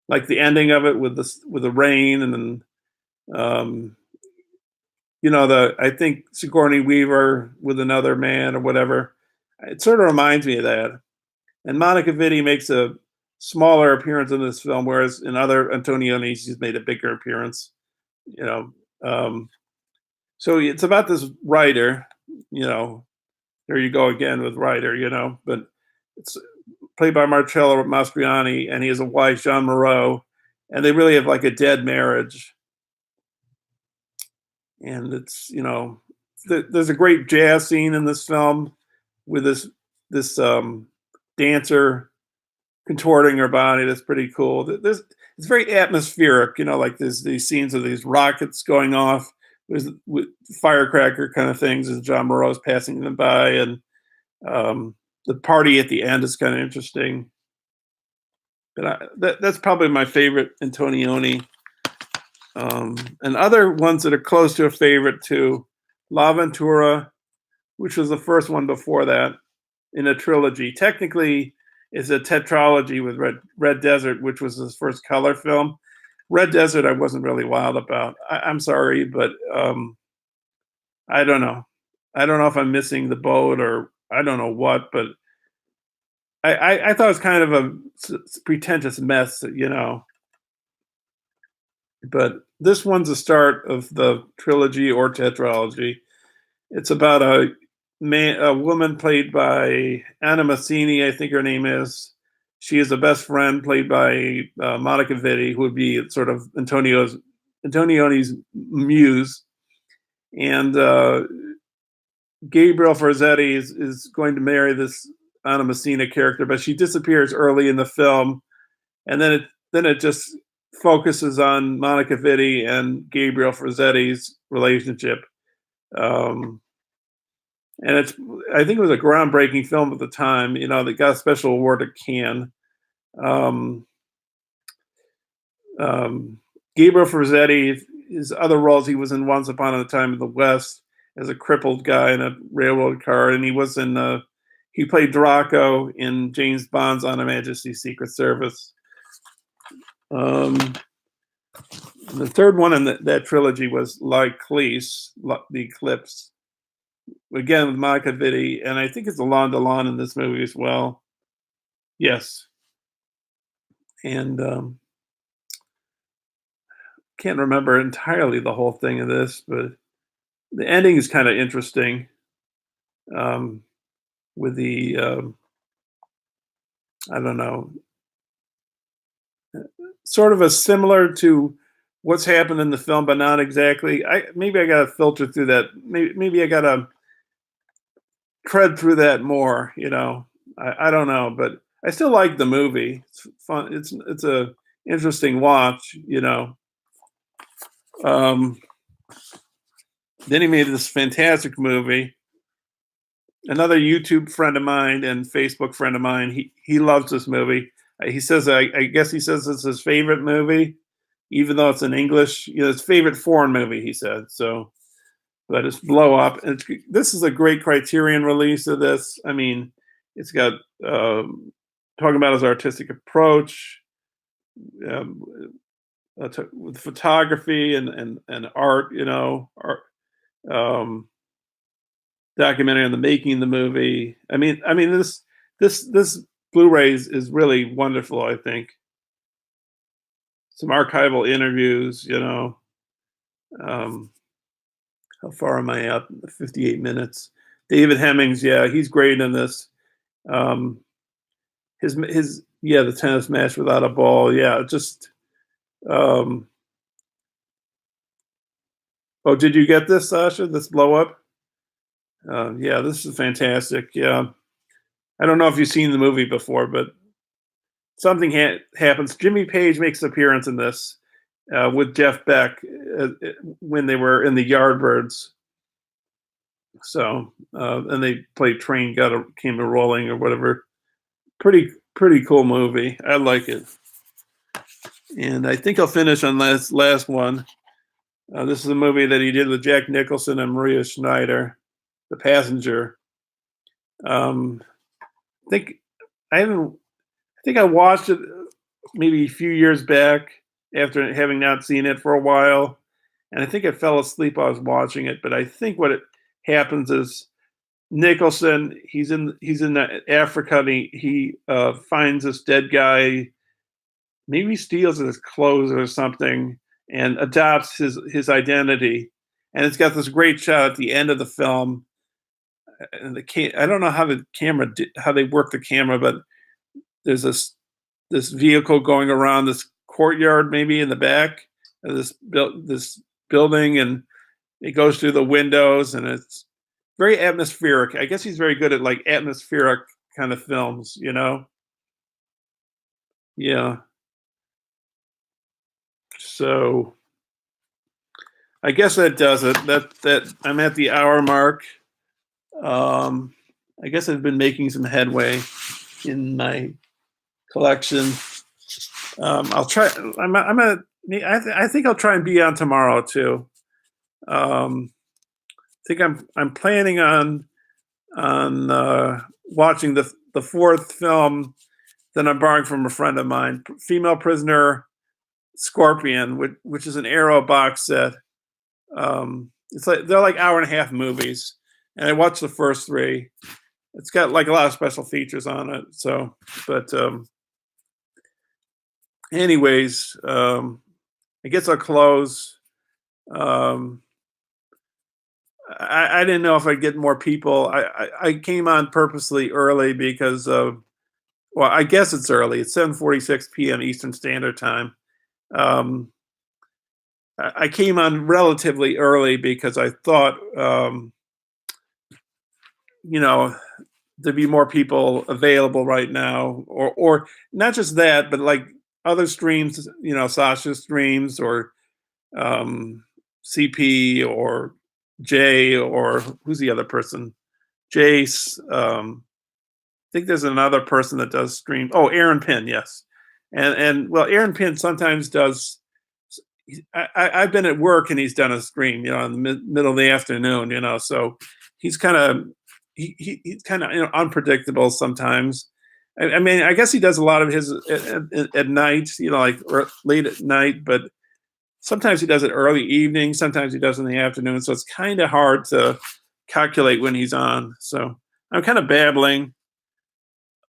like the ending of it with the rain, and then I think Sigourney Weaver with another man or whatever. It sort of reminds me of that. And Monica Vitti makes a smaller appearance in this film, whereas in other Antonioni she's made a bigger appearance. So it's about this writer. There you go again with writer. But it's played by Marcello Mastroianni, and he has a wife, Jean Moreau, and they really have like a dead marriage. And it's there's a great jazz scene in this film with this dancer contorting her body. That's pretty cool. It's very atmospheric, like there's these scenes of these rockets going off with firecracker kind of things as John Moreau's passing them by, and The party at the end is kind of interesting. But that's probably my favorite Antonioni. And other ones that are close to a favorite too, La Ventura, which was the first one before that in a trilogy. Technically, is a tetralogy with Red Desert, which was his first color film. Red Desert, I wasn't really wild about. I'm sorry, but I don't know. I don't know if I'm missing the boat or I don't know what, but I thought it was kind of a pretentious mess, you know. But this one's the start of the trilogy or tetralogy. It's about a woman played by Anna Massini, I think her name is. She is a best friend played by Monica Vitti, who would be sort of Antonioni's muse. And Gabriel Forzetti is going to marry this Anna Messina character, but she disappears early in the film, and then it just focuses on Monica Vitti and Gabriel Forzetti's relationship. And I think it was a groundbreaking film at the time. You know, that got a special award at Cannes. Um, Gabriel Forzetti, his other roles, he was in Once Upon a Time in the West as a crippled guy in a railroad car, and he was in he played Draco in James Bond's On Her Majesty's Secret Service. The third one in that trilogy was L'Eclisse, The Eclipse, again with Monica Vitti, and I think it's Alain Delon in this movie as well. Yes, and can't remember entirely the whole thing of this, but the ending is kind of interesting. With the I don't know, sort of a similar to what's happened in the film, but not exactly. Maybe I got to filter through that. Maybe I got to tread through that more. You know, I don't know, but I still like the movie. It's fun. It's a interesting watch. You know. Then he made this fantastic movie. Another YouTube friend of mine and Facebook friend of mine, he loves this movie. He says, I guess he says it's his favorite movie, even though it's in English. You know, his favorite foreign movie, he said. So, but it's Blow Up. And this is a great Criterion release of this. I mean, it's got talking about his artistic approach, um, with photography and art. You know, art. Documentary on the making of the movie. I mean, this Blu-ray is really wonderful. I think some archival interviews. You know, how far am I out? 58 minutes. David Hemmings, yeah, he's great in this. Um, his yeah, the tennis match without a ball. Yeah, just. Um, oh, did you get this, Sasha? This Blow Up? Yeah, this is fantastic. Yeah, I don't know if you've seen the movie before, but something happens. Jimmy Page makes an appearance in this with Jeff Beck when they were in the Yardbirds. So and they played Train Came a Rolling or whatever. Pretty cool movie. I like it. And I think I'll finish on last one. This is a movie that he did with Jack Nicholson and Maria Schneider, The Passenger. I think I haven't. I think I watched it maybe a few years back after having not seen it for a while, and I think I fell asleep while I was watching it. But I think what happens is Nicholson he's in Africa and he finds this dead guy, maybe steals his clothes or something, and adopts his identity. And it's got this great shot at the end of the film. And I don't know how the camera how they work the camera, but there's this vehicle going around this courtyard, maybe in the back of this building, and it goes through the windows, and it's very atmospheric. I guess he's very good at like atmospheric kind of films, you know. Yeah. So I guess that does it. That I'm at the hour mark. Um, I guess I've been making some headway in my collection. I'll try. I'm a. I think I'll try and be on tomorrow too. I think I'm planning on watching the fourth film that I'm borrowing from a friend of mine, Female Prisoner Scorpion, which is an Arrow box set. It's like they're like hour and a half movies, and I watched the first three. It's got like a lot of special features on it. So, but anyways, I guess I'll close. Um, I didn't know if I'd get more people. I came on purposely early because of, well, I guess it's early. It's 7:46 p.m. Eastern Standard Time. Um, I came on relatively early because I thought, you know, there'd be more people available right now, or not just that, but like other streams, Sasha streams or CP or Jay or who's the other person? Jace. I think there's another person that does stream. Oh, Aaron Pinn, yes, and well, Aaron Pinn sometimes does. I've been at work and he's done a stream, in the middle of the afternoon, so he's kind of he's kind of unpredictable sometimes. I mean, I guess he does a lot of his at night, like late at night, but sometimes he does it early evening, sometimes he does it in the afternoon, so it's kind of hard to calculate when he's on. So I'm kind of babbling.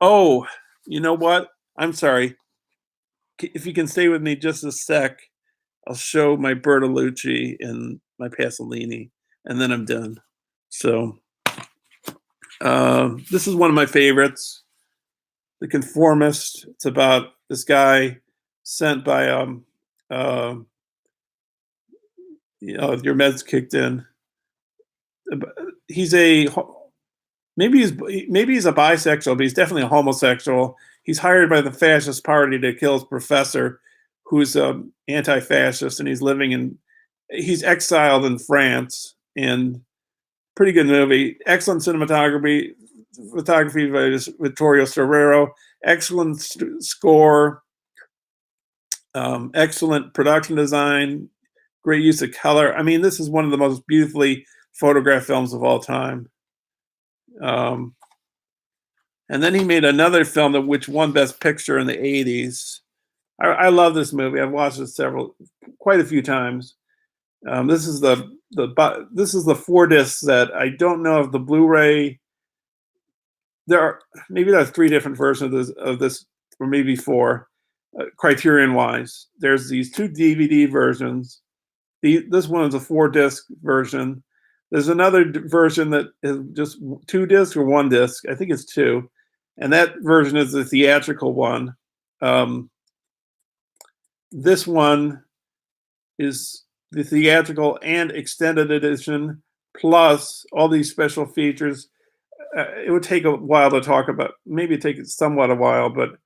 Oh, you know what? I'm sorry. If you can stay with me just a sec, I'll show my Bertolucci and my Pasolini, and then I'm done. So this is one of my favorites, The Conformist. It's about this guy sent by your meds kicked in. He's a maybe he's a bisexual, but he's definitely a homosexual. He's hired by the fascist party to kill his professor, who's anti-fascist, and he's exiled in France. And pretty good movie, excellent cinematography, photography by Vittorio Storaro, excellent score, excellent production design, great use of color. I mean, this is one of the most beautifully photographed films of all time. And then he made another film which won Best Picture in the 80s. I love this movie. I've watched it quite a few times. This is the 4 disc set. I don't know if the Blu-ray. Maybe there's 3 different versions of this, or maybe 4. Criterion-wise, there's these 2 DVD versions. This one is a 4-disc version. There's another version that is just 2 discs or 1 disc. I think it's 2, and that version is the theatrical one. This one is the theatrical and extended edition, plus all these special features. It would take a while to talk about. Maybe take somewhat a while, but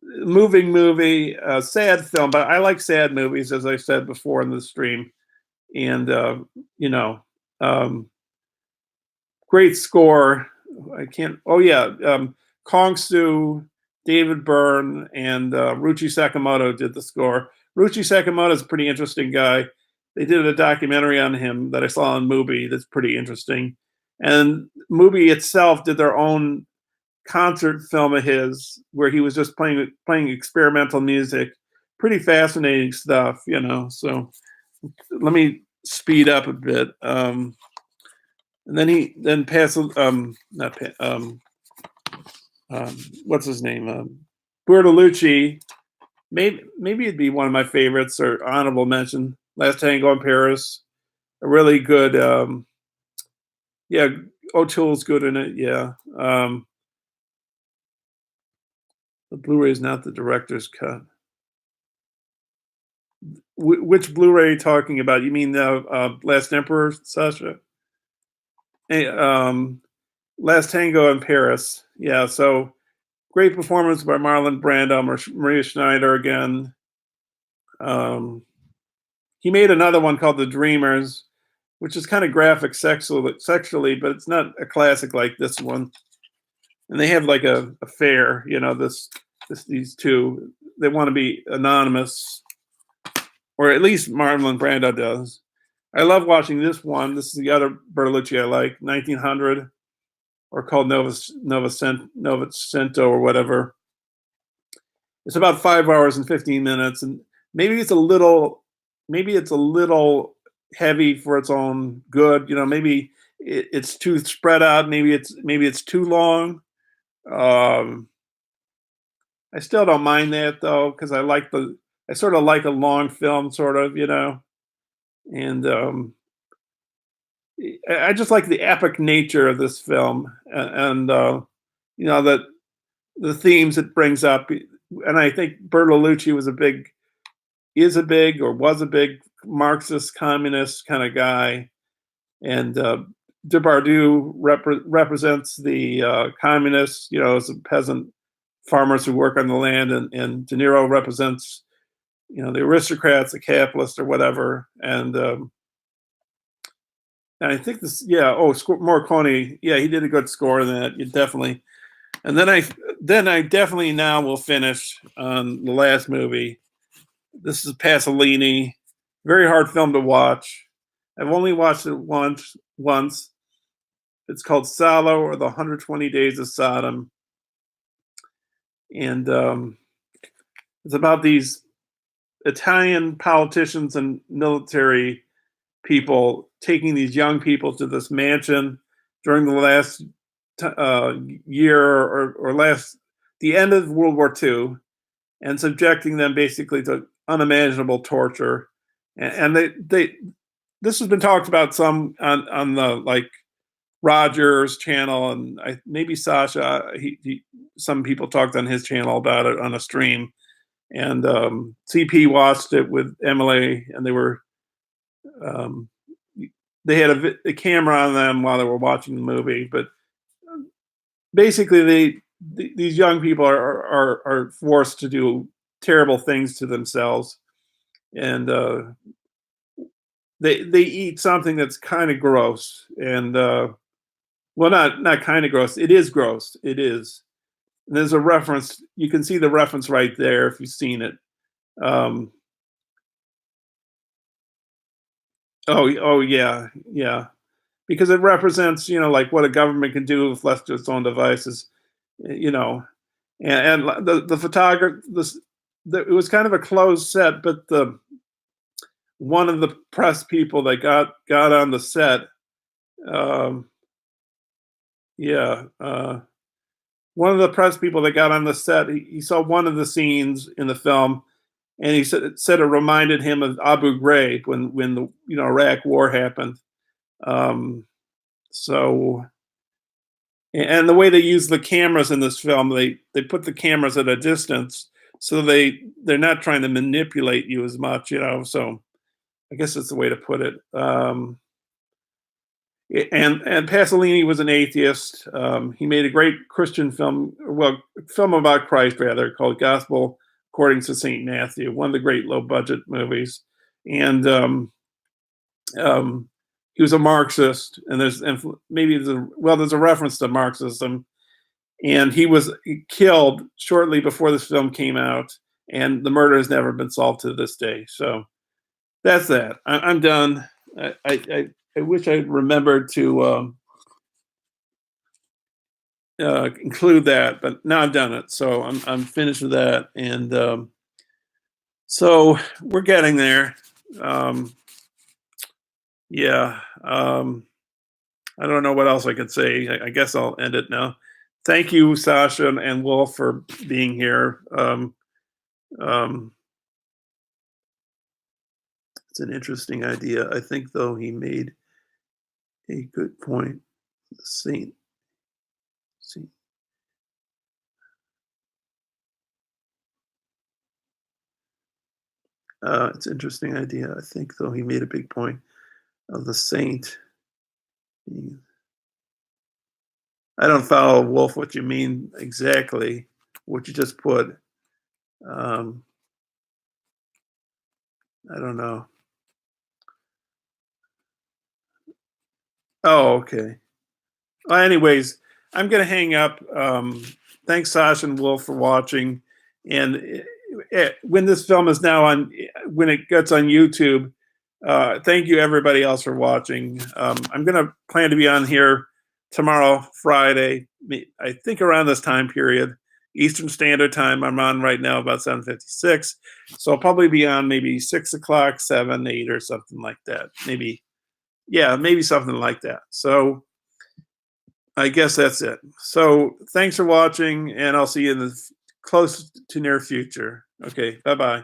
moving movie, sad film. But I like sad movies, as I said before in the stream. And great score. I can't. Oh yeah, Kong Su, David Byrne, and Ruchi Sakamoto did the score. Ruchi Sakamoto is a pretty interesting guy. They did a documentary on him that I saw on Mubi that's pretty interesting. And Mubi itself did their own concert film of his where he was just playing experimental music. Pretty fascinating stuff, So let me speed up a bit. And then what's his name? Bertolucci. Maybe it'd be one of my favorites or honorable mention. Last Tango in Paris. A really good. Yeah, O'Toole's good in it. Yeah. The Blu-ray is not the director's cut. Which Blu-ray are you talking about? You mean the Last Emperor, Sasha? Hey, Last Tango in Paris. Yeah, so great performance by Marlon Brando or Maria Schneider again. He made another one called The Dreamers, which is kind of graphic sexually, but it's not a classic like this one. And they have like a affair, these two. They want to be anonymous, or at least Marlon Brando does. I love watching this one. This is the other Bertolucci I like, 1900, or called Novecento or whatever. It's about 5 hours and 15 minutes, and maybe it's a little, heavy for its own good. Maybe it's too spread out. Maybe it's too long. Um, I still don't mind that though, because I sort of like a long film, sort of, and I just like the epic nature of this film, and that the themes it brings up, and I think Bertolucci was a big Marxist communist kind of guy, and Depardieu represents the communists, as a peasant farmers who work on the land, and De Niro represents, the aristocrats, the capitalists, or whatever, and I think this, yeah. Oh, Morricone, yeah, he did a good score in that. You definitely, and then I definitely now will finish on the last movie. This is Pasolini. Very hard film to watch. I've only watched it once. It's called Salo, or the 120 Days of Sodom, and it's about these Italian politicians and military people taking these young people to this mansion during the last year, or the end of World War II, and subjecting them basically to unimaginable torture. And they this has been talked about some on the, like, Rogers channel, and maybe Sasha. Some people talked on his channel about it on a stream, and CP watched it with Emily, and um, they had a camera on them while they were watching the movie. But basically, these young people are forced to do terrible things to themselves, and they eat something that's kind of gross, and well, not kind of gross. It is gross. It is. And there's a reference. You can see the reference right there if you've seen it. Um, oh yeah, yeah. Because it represents, like what a government can do if left to its own devices, you know. And the photographer, it was kind of a closed set, but the one of the press people that got on the set, um, yeah, one of the press people that got on the set, he saw one of the scenes in the film, and he said it reminded him of Abu Ghraib when the Iraq War happened. Um, so, and the way they use the cameras in this film, they put the cameras at a distance, so they're not trying to manipulate you as much, So I guess that's the way to put it. And Pasolini was an atheist. He made a great Christian film, film about Christ rather, called Gospel According to Saint Matthew, one of the great low budget movies. And he was a Marxist, and there's a reference to Marxism. And he was killed shortly before this film came out, and the murder has never been solved to this day. So that's that. I'm done. I wish I remembered to include that, but now I've done it, so I'm finished with that, and so we're getting there. Yeah, I don't know what else I could say. I guess I'll end it now. Thank you, Sasha and Wolf, for being here. Um, it's an interesting idea. I think, though, he made a good point. The Saint. It's an interesting idea. I think, though, he made a big point of the saint. I don't follow, Wolf, what you mean exactly, what you just put. Um, I don't know. Oh, okay. Well, anyways, I'm gonna hang up. Thanks, Sasha and Wolf, for watching. And when this film is now on, when it gets on YouTube, thank you everybody else for watching. I'm gonna plan to be on here tomorrow, Friday. I think around this time period, Eastern Standard Time. I'm on right now about 7:56, so I'll probably be on maybe 6 o'clock, 7, 8, or something like that. Maybe, yeah, maybe something like that. So I guess that's it. So thanks for watching, and I'll see you in the close to near future. Okay, bye bye.